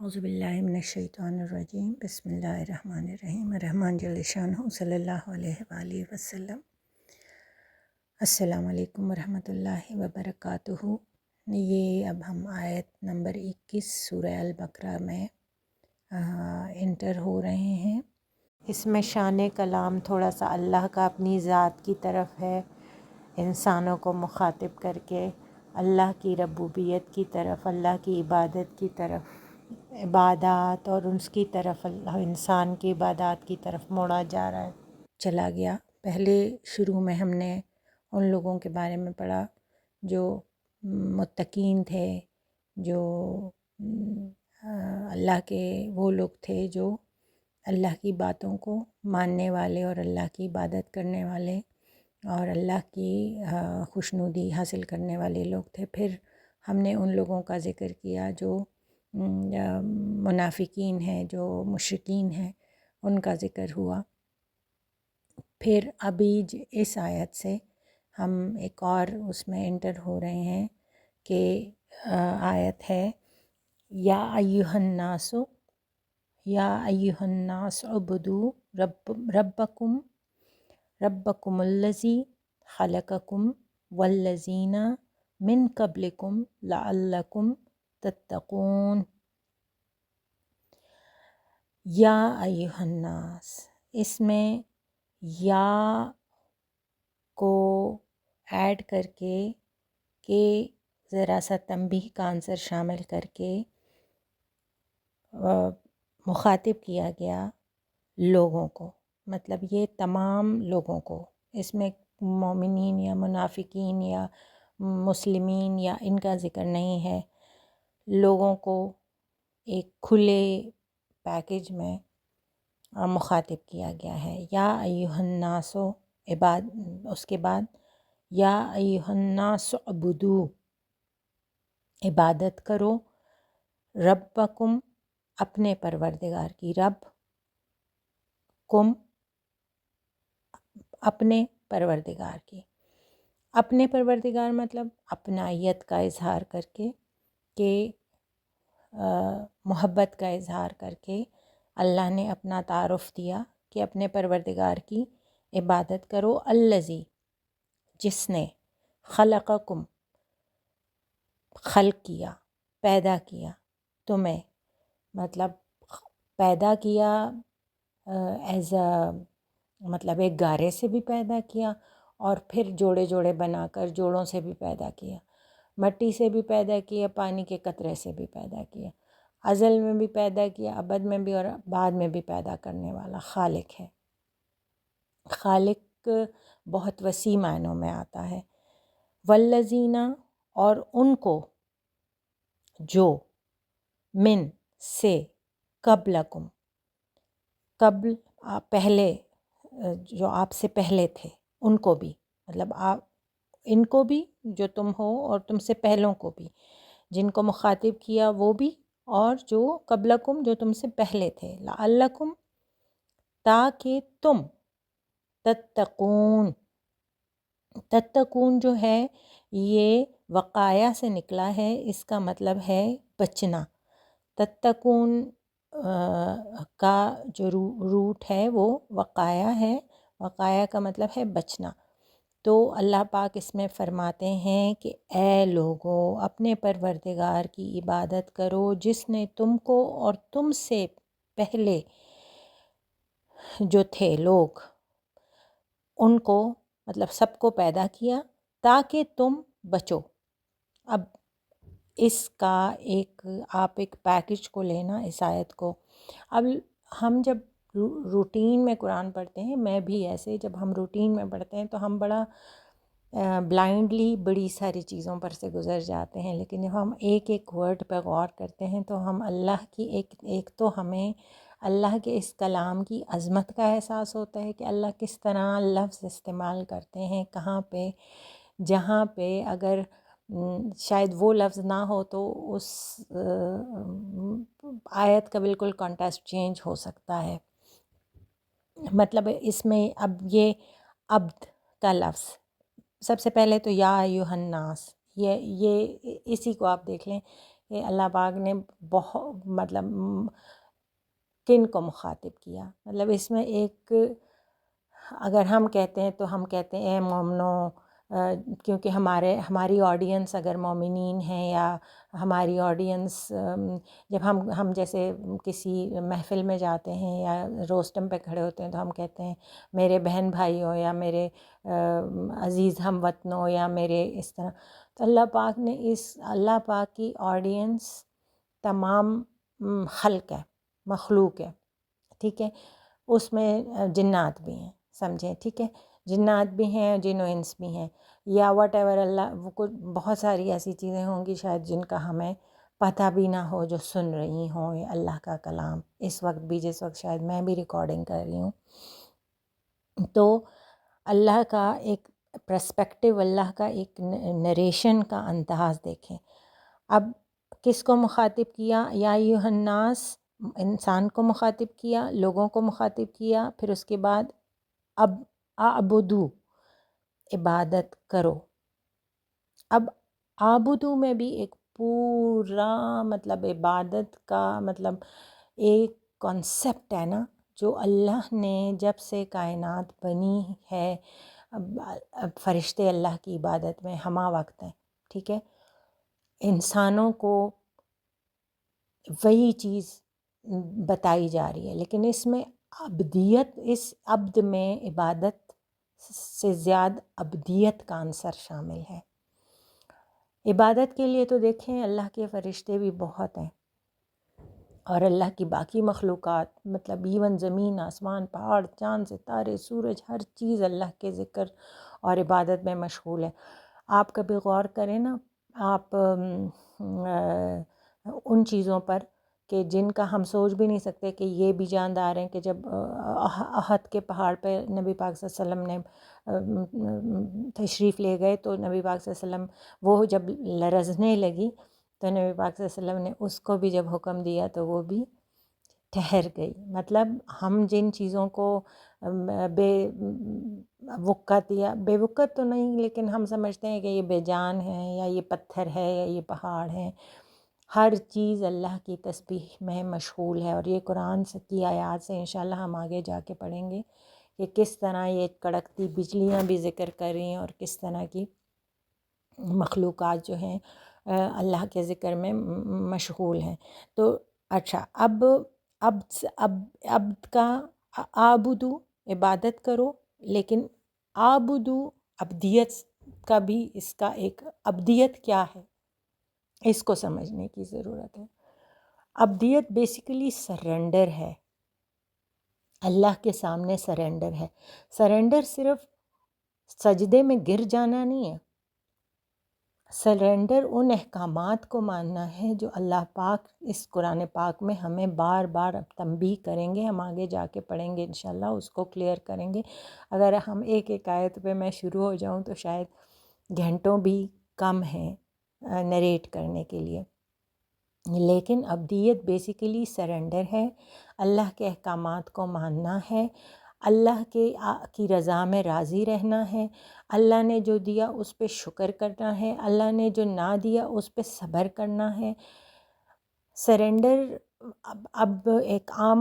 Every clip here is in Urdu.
اعوذ باللہ من الشیطان الرجیم بسم اللہ الرحمن الرحیم رحمٰن جل شانہ صلی اللہ علیہ وآلہ وسلم۔ السلام علیکم ورحمۃ اللہ وبرکاتہ۔ یہ اب ہم آیت نمبر 21 سورہ البقرہ میں انٹر ہو رہے ہیں۔ اس میں شان کلام تھوڑا سا اللہ کا اپنی ذات کی طرف ہے، انسانوں کو مخاطب کر کے اللہ کی ربوبیت کی طرف، اللہ کی عبادت کی طرف، عبادات اور اس کی طرف، اللہ انسان کی عبادات کی طرف موڑا جا رہا ہے، چلا گیا۔ پہلے شروع میں ہم نے ان لوگوں کے بارے میں پڑھا جو متقین تھے، جو اللہ کے وہ لوگ تھے جو اللہ کی باتوں کو ماننے والے اور اللہ کی عبادت کرنے والے اور اللہ کی خوشنودی حاصل کرنے والے لوگ تھے۔ پھر ہم نے ان لوگوں کا ذکر کیا جو منافقین ہیں، جو مشرکین ہیں، ان کا ذکر ہوا۔ پھر ابھی اس آیت سے ہم ایک اور اس میں انٹر ہو رہے ہیں کہ آیت ہے یا ایھا الناس، یا ایھا الناس اعبدوا ربکم الذی خلقکم والذین من قبلکم لعلکم تتقون۔ یا ایھا الناس، اس میں یا کو ایڈ کر کے کہ ذرا سا تنبیہ کا عنصر شامل کر کے مخاطب کیا گیا لوگوں کو، مطلب یہ تمام لوگوں کو، اس میں مومنین یا منافقین یا مسلمین یا ان کا ذکر نہیں ہے، لوگوں کو ایک کھلے پیکج میں مخاطب کیا گیا ہے۔ یا ایھا الناس، اس کے بعد یا ایھا الناس اعبدوا، عبادت کرو، ربکم، اپنے پروردگار کی، رب کم، اپنے پروردگار کی۔ اپنے پروردگار مطلب اپنائیت کا اظہار کر کے، کہ محبت کا اظہار کر کے اللہ نے اپنا تعارف دیا کہ اپنے پروردگار کی عبادت کرو، الذی، جس نے، خلقکم، خلق کیا، پیدا کیا تمہیں، مطلب پیدا کیا ایز مطلب ایک گارے سے بھی پیدا کیا، اور پھر جوڑے جوڑے بنا کر جوڑوں سے بھی پیدا کیا، مٹی سے بھی پیدا کیا، پانی کے قطرے سے بھی پیدا کیا، ازل میں بھی پیدا کیا، ابد میں بھی اور بعد میں بھی پیدا کرنے والا خالق ہے۔ خالق بہت وسیع معنوں میں آتا ہے۔ والذین، اور ان کو جو، من، سے، قبلکم، قبل، پہلے، جو آپ سے پہلے تھے، ان کو بھی، مطلب آپ ان کو بھی جو تم ہو اور تم سے پہلوں کو بھی، جن کو مخاطب کیا وہ بھی، اور جو قبلکم، جو تم سے پہلے تھے، لعلکم، تاکہ تم، تتقون، تتقون جو ہے یہ وقایا سے نکلا ہے، اس کا مطلب ہے بچنا۔ تتقون کا جو روٹ ہے وہ وقایا ہے، وقایا کا مطلب ہے بچنا۔ تو اللہ پاک اس میں فرماتے ہیں کہ اے لوگو، اپنے پروردگار کی عبادت کرو جس نے تم کو اور تم سے پہلے جو تھے لوگ، ان کو، مطلب سب کو پیدا کیا تاکہ تم بچو۔ اب اس کا آپ ایک پیکج کو لینا، اس آیت کو، اب ہم جب روٹین میں قرآن پڑھتے ہیں، میں بھی ایسے، جب ہم روٹین میں پڑھتے ہیں تو ہم بڑا بلائنڈلی بڑی ساری چیزوں پر سے گزر جاتے ہیں، لیکن جب ہم ایک ایک ورڈ پہ غور کرتے ہیں تو ہم اللہ کی ایک تو ہمیں اللہ کے اس کلام کی عظمت کا احساس ہوتا ہے کہ اللہ کس طرح لفظ استعمال کرتے ہیں، کہاں پہ، جہاں پہ اگر شاید وہ لفظ نہ ہو تو اس آیت کا بالکل کانٹیکسٹ چینج ہو سکتا ہے۔ مطلب اس میں اب یہ عبد کا لفظ، سب سے پہلے تو یا ایھا الناس، یہ اسی کو آپ دیکھ لیں کہ اللہ پاک نے بہت مطلب کن کو مخاطب کیا. مطلب اس میں ایک اگر ہم کہتے ہیں تو ہم کہتے ہیں اے مومنو، کیونکہ ہماری آڈینس اگر مومنین ہیں یا ہماری آڈینس جب ہم جیسے کسی محفل میں جاتے ہیں یا روسٹم پہ کھڑے ہوتے ہیں تو ہم کہتے ہیں میرے بہن بھائی ہو یا میرے عزیز ہم وطنوں یا میرے اس طرح. تو اللہ پاک کی آڈینس تمام خلق ہے، مخلوق ہے، ٹھیک ہے. اس میں جنات بھی ہیں، سمجھیں، ٹھیک ہے، جنات بھی ہیں، جن و انس بھی ہیں، یا واٹ ایور اللہ، وہ کچھ بہت ساری ایسی چیزیں ہوں گی شاید جن کا ہمیں پتہ بھی نہ ہو، جو سن رہی ہوں یہ اللہ کا کلام اس وقت بھی، جس وقت شاید میں بھی ریکارڈنگ کر رہی ہوں. تو اللہ کا ایک پرسپیکٹیو، اللہ کا ایک نریشن کا انداز دیکھیں. اب کس کو مخاطب کیا؟ یا ایھا الناس، انسان کو مخاطب کیا، لوگوں کو مخاطب کیا. پھر اس کے بعد اب اعبدو، عبادت کرو. اب اعبدو میں بھی ایک پورا مطلب عبادت کا مطلب ایک کانسیپٹ ہے نا، جو اللہ نے جب سے کائنات بنی ہے، اب فرشتے اللہ کی عبادت میں ہمہ وقت ہیں، ٹھیک ہے. انسانوں کو وہی چیز بتائی جا رہی ہے، لیکن اس میں عبدیت، اس عبد میں عبادت سے زیادہ عبدیت کا عنصر شامل ہے. عبادت کے لیے تو دیکھیں اللہ کے فرشتے بھی بہت ہیں، اور اللہ کی باقی مخلوقات، مطلب ایون زمین، آسمان، پہاڑ، چاند، ستارے، سورج، ہر چیز اللہ کے ذکر اور عبادت میں مشغول ہے. آپ کبھی غور کریں نا، آپ ان چیزوں پر کہ جن کا ہم سوچ بھی نہیں سکتے کہ یہ بھی جاندار ہیں، کہ جب احد کے پہاڑ پہ نبی پاک صلی اللہ علیہ وسلم نے تشریف لے گئے، تو نبی پاک صلی اللہ علیہ وسلم وہ جب لرزنے لگی تو نبی پاک صلی اللہ علیہ وسلم نے اس کو بھی جب حکم دیا تو وہ بھی ٹھہر گئی. مطلب ہم جن چیزوں کو بے وقت، یا بے وقت تو نہیں، لیکن ہم سمجھتے ہیں کہ یہ بے جان ہے، یا یہ پتھر ہے، یا یہ پہاڑ ہے، ہر چیز اللہ کی تسبیح میں مشغول ہے. اور یہ قرآن کی آیات سے انشاءاللہ ہم آگے جا کے پڑھیں گے کہ کس طرح یہ کڑکتی بجلیاں بھی ذکر کر رہی ہیں، اور کس طرح کی مخلوقات جو ہیں اللہ کے ذکر میں مشغول ہیں. تو اچھا، اب عبد کا اعبدو، عبادت کرو، لیکن اعبدو عبدیت کا بھی، اس کا ایک عبدیت کیا ہے اس کو سمجھنے کی ضرورت ہے. عبدیت بیسیکلی سرنڈر ہے، اللہ کے سامنے سرنڈر ہے. سرنڈر صرف سجدے میں گر جانا نہیں ہے، سرنڈر ان احکامات کو ماننا ہے جو اللہ پاک اس قرآن پاک میں ہمیں بار بار اب تنبیہ کریں گے. ہم آگے جا کے پڑھیں گے انشاءاللہ، اس کو کلیئر کریں گے. اگر ہم ایک ایک آیت پہ میں شروع ہو جاؤں تو شاید گھنٹوں بھی کم ہیں نریٹ کرنے کے لیے. لیکن عبدیت بیسیکلی سرنڈر ہے، اللہ کے احکامات کو ماننا ہے، اللہ کی رضا میں راضی رہنا ہے، اللہ نے جو دیا اس پہ شکر کرنا ہے، اللہ نے جو نہ دیا اس پہ صبر کرنا ہے. سرنڈر اب ایک عام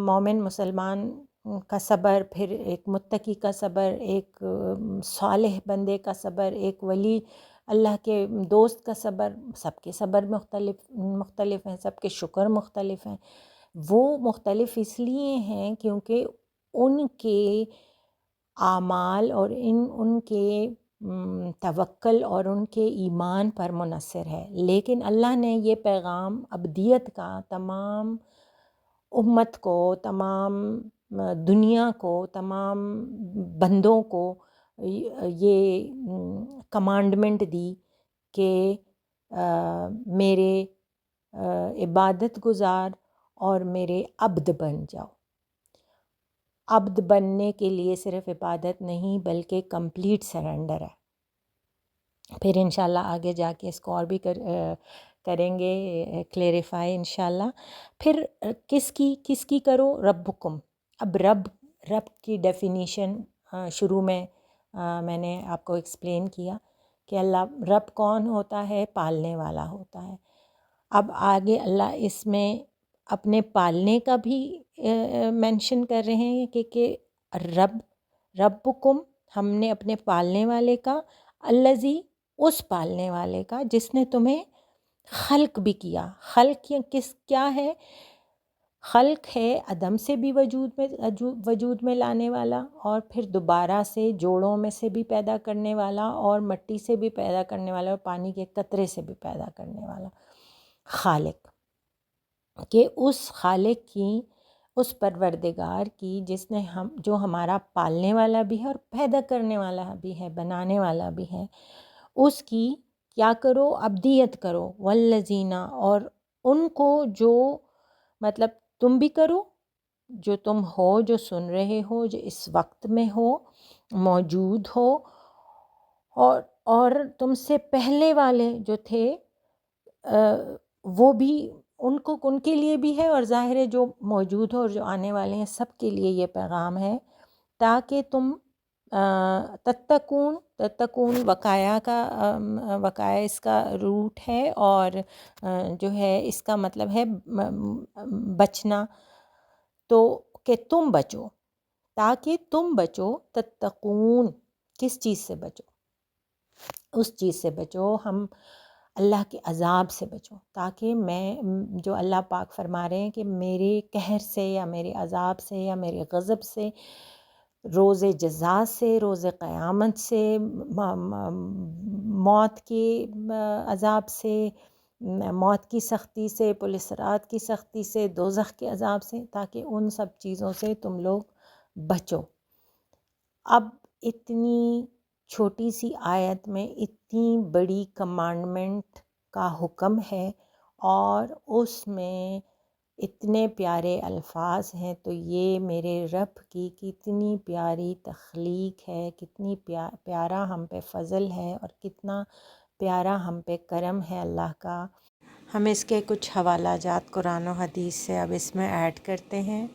مومن مسلمان کا صبر، پھر ایک متقی کا صبر، ایک صالح بندے کا صبر، ایک ولی اللہ کے دوست کا صبر، سب کے صبر مختلف ہیں، سب کے شکر مختلف ہیں. وہ مختلف اس لیے ہیں کیونکہ ان کے اعمال اور ان کے توکل اور ان کے ایمان پر منحصر ہے. لیکن اللہ نے یہ پیغام عبدیت کا تمام امت کو، تمام دنیا کو، تمام بندوں کو یہ کمانڈمنٹ دی کہ میرے عبادت گزار اور میرے عبد بن جاؤ. عبد بننے کے لیے صرف عبادت نہیں بلکہ کمپلیٹ سرنڈر ہے. پھر انشاءاللہ آگے جا کے اس کو اور بھی کریں گے کلیریفائی انشاءاللہ. پھر کس کی کرو؟ ربکم. اب رب کی ڈیفینیشن شروع میں نے آپ کو ایکسپلین کیا کہ اللہ رب کون ہوتا ہے؟ پالنے والا ہوتا ہے. اب آگے اللہ اس میں اپنے پالنے کا بھی مینشن کر رہے ہیں کہ ربکم، ہم نے اپنے پالنے والے کا، الذی، اس پالنے والے کا جس نے تمہیں خلق بھی کیا. خلق کیا ہے؟ خلق ہے عدم سے بھی وجود میں لانے والا، اور پھر دوبارہ سے جوڑوں میں سے بھی پیدا کرنے والا، اور مٹی سے بھی پیدا کرنے والا، اور پانی کے قطرے سے بھی پیدا کرنے والا. خالق، کہ اس خالق کی، اس پروردگار کی جس نے جو ہمارا پالنے والا بھی ہے اور پیدا کرنے والا بھی ہے، بنانے والا بھی ہے، اس کی کیا کرو؟ عبدیت کرو. والذین، اور ان کو جو، مطلب تم بھی کرو، جو تم ہو، جو سن رہے ہو، جو اس وقت میں ہو، موجود ہو، اور تم سے پہلے والے جو تھے وہ بھی، ان کے لیے بھی ہے، اور ظاہر ہے جو موجود ہو اور جو آنے والے ہیں سب کے لیے یہ پیغام ہے، تاکہ تم تتقون وقایا اس کا روٹ ہے، اور جو ہے اس کا مطلب ہے بچنا. تو کہ تم بچو، تاکہ تم بچو. تتقون، کس چیز سے بچو؟ اس چیز سے بچو، ہم اللہ کے عذاب سے بچو. تاکہ میں، جو اللہ پاک فرما رہے ہیں کہ میرے قہر سے، یا میرے عذاب سے، یا میرے غضب سے، روز جزا سے، روز قیامت سے، موت کے عذاب سے، موت کی سختی سے، پل صراط کی سختی سے، دوزخ کے عذاب سے، تاکہ ان سب چیزوں سے تم لوگ بچو. اب اتنی چھوٹی سی آیت میں اتنی بڑی کمانڈمنٹ کا حکم ہے، اور اس میں اتنے پیارے الفاظ ہیں، تو یہ میرے رب کی کتنی پیاری تخلیق ہے، کتنی پیارا ہم پہ فضل ہے، اور کتنا پیارا ہم پہ کرم ہے اللہ کا. ہم اس کے کچھ حوالہ جات قرآن و حدیث سے اب اس میں ایڈ کرتے ہیں.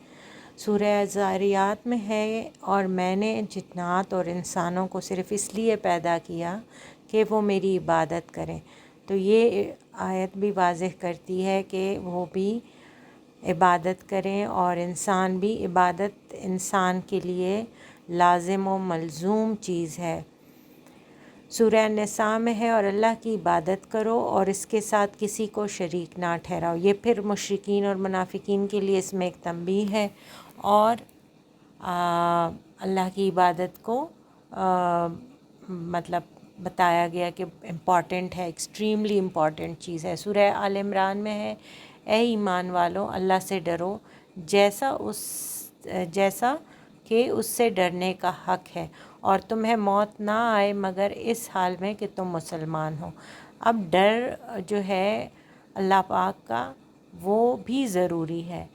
سورہ ذاریات میں ہے، اور میں نے جنات اور انسانوں کو صرف اس لیے پیدا کیا کہ وہ میری عبادت کریں. تو یہ آیت بھی واضح کرتی ہے کہ وہ بھی عبادت کریں، اور انسان بھی. عبادت انسان کے لیے لازم و ملزوم چیز ہے. سورہ نساء میں ہے، اور اللہ کی عبادت کرو اور اس کے ساتھ کسی کو شریک نہ ٹھہراؤ. یہ پھر مشرکین اور منافقین کے لیے اس میں ایک تنبیہ ہے، اور اللہ کی عبادت کو مطلب بتایا گیا کہ امپورٹنٹ ہے، ایکسٹریملی امپورٹنٹ چیز ہے. سورہ آل عمران میں ہے، اے ایمان والو، اللہ سے ڈرو جیسا کہ اس سے ڈرنے کا حق ہے، اور تمہیں موت نہ آئے مگر اس حال میں کہ تم مسلمان ہو. اب ڈر جو ہے اللہ پاک کا، وہ بھی ضروری ہے،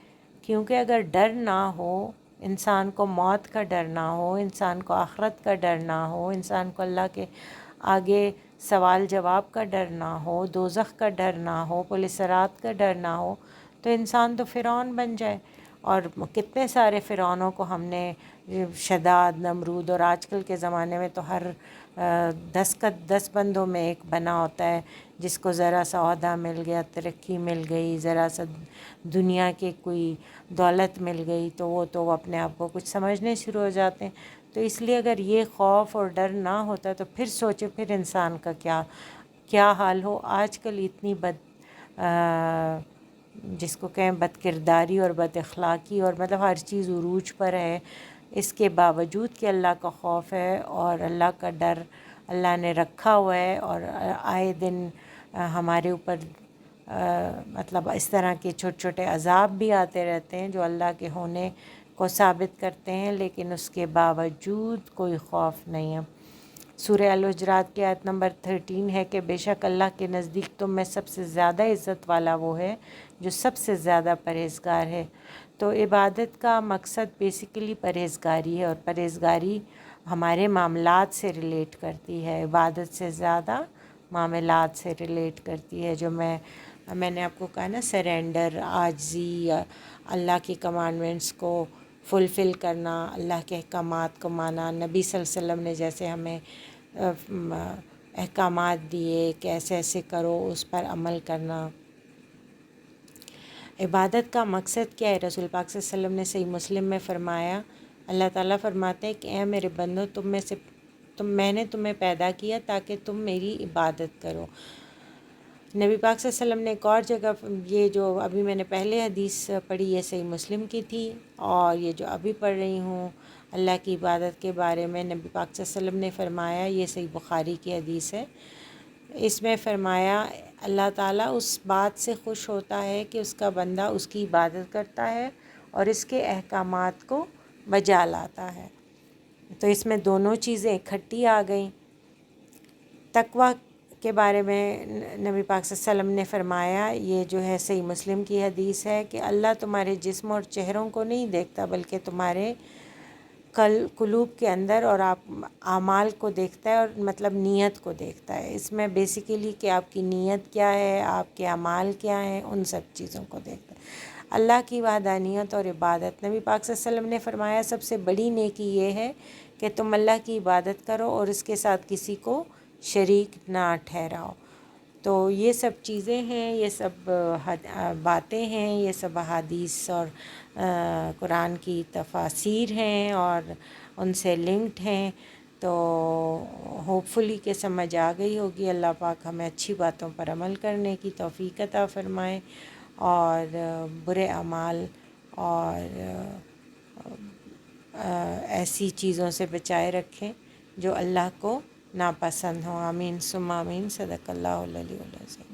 کیونکہ اگر ڈر نہ ہو، انسان کو موت کا ڈر نہ ہو، انسان کو آخرت کا ڈر نہ ہو، انسان کو اللہ کے آگے سوال جواب کا ڈر نہ ہو، دوزخ کا ڈر نہ ہو، پل صراط کا ڈر نہ ہو، تو انسان تو فرعون بن جائے. اور کتنے سارے فرعونوں کو ہم نے، شداد، نمرود، اور آج کل کے زمانے میں تو ہر 10 بندوں میں ایک بنا ہوتا ہے جس کو ذرا سا عہدہ مل گیا، ترقی مل گئی، ذرا سا دنیا کے کوئی دولت مل گئی، تو وہ اپنے آپ کو کچھ سمجھنے شروع ہو جاتے ہیں. تو اس لیے اگر یہ خوف اور ڈر نہ ہوتا تو پھر سوچے پھر انسان کا کیا حال ہو. آج کل اتنی جس کو کہیں بد کرداری اور بد اخلاقی، اور مطلب ہر چیز عروج پر ہے، اس کے باوجود کہ اللہ کا خوف ہے اور اللہ کا ڈر اللہ نے رکھا ہوا ہے، اور آئے دن ہمارے اوپر مطلب اس طرح کے چھوٹے چھوٹے عذاب بھی آتے رہتے ہیں جو اللہ کے ہونے کو ثابت کرتے ہیں، لیکن اس کے باوجود کوئی خوف نہیں ہے. سورہ الحجرات کی آیت نمبر 13 ہے کہ بے شک اللہ کے نزدیک تم میں سب سے زیادہ عزت والا وہ ہے جو سب سے زیادہ پرہیزگار ہے. تو عبادت کا مقصد بیسیکلی پرہیزگاری ہے، اور پرہیزگاری ہمارے معاملات سے ریلیٹ کرتی ہے، عبادت سے زیادہ معاملات سے ریلیٹ کرتی ہے. جو میں نے آپ کو کہا نا، سرینڈر، عاجزی، اللہ کی کمانڈمنٹس کو فلفل کرنا، اللہ کے احکامات کو مانا، نبی صلی اللہ علیہ وسلم نے جیسے ہمیں احکامات دیے کہ ایسے ایسے کرو، اس پر عمل کرنا. عبادت کا مقصد کیا ہے؟ رسول پاک صلی اللہ علیہ وسلم نے صحیح مسلم میں فرمایا، اللہ تعالیٰ فرماتے ہیں کہ اے میرے بندو، میں نے تمہیں پیدا کیا تاکہ تم میری عبادت کرو۔ نبی پاک صلی اللہ علیہ وسلم نے ایک اور جگہ، یہ جو ابھی میں نے پہلے حدیث پڑھی یہ صحیح مسلم کی تھی، اور یہ جو ابھی پڑھ رہی ہوں اللہ کی عبادت کے بارے میں، نبی پاک صلی اللہ علیہ وسلم نے فرمایا، یہ صحیح بخاری کی حدیث ہے، اس میں فرمایا اللہ تعالیٰ اس بات سے خوش ہوتا ہے کہ اس کا بندہ اس کی عبادت کرتا ہے اور اس کے احکامات کو بجا لاتا ہے۔ تو اس میں دونوں چیزیں اکٹھی آ گئیں۔ تقویٰ کے بارے میں نبی پاک صلی اللہ علیہ وسلم نے فرمایا، یہ جو ہے صحیح مسلم کی حدیث ہے، کہ اللہ تمہارے جسم اور چہروں کو نہیں دیکھتا بلکہ تمہارے قلوب کے اندر اور آپ اعمال کو دیکھتا ہے، اور مطلب نیت کو دیکھتا ہے۔ اس میں بیسیکلی کہ آپ کی نیت کیا ہے، آپ کے اعمال کیا ہیں، ان سب چیزوں کو دیکھتا ہے۔ اللہ کی وحدانیت اور عبادت، نبی پاک صلی اللہ علیہ وسلم نے فرمایا سب سے بڑی نیکی یہ ہے کہ تم اللہ کی عبادت کرو اور اس کے ساتھ کسی کو شریک نہ ٹھہراؤ۔ تو یہ سب چیزیں ہیں، یہ سب باتیں ہیں، یہ سب احادیث اور قرآن کی تفاسیر ہیں اور ان سے لنکڈ ہیں۔ تو ہوپ فلی کہ سمجھ آ گئی ہوگی۔ اللہ پاک ہمیں اچھی باتوں پر عمل کرنے کی توفیق عطا فرمائے اور برے اعمال اور ایسی چیزوں سے بچائے رکھیں جو اللہ کو ناپسند ہوں۔ آمین ثم آمین۔ صدق اللہ العلی العظیم۔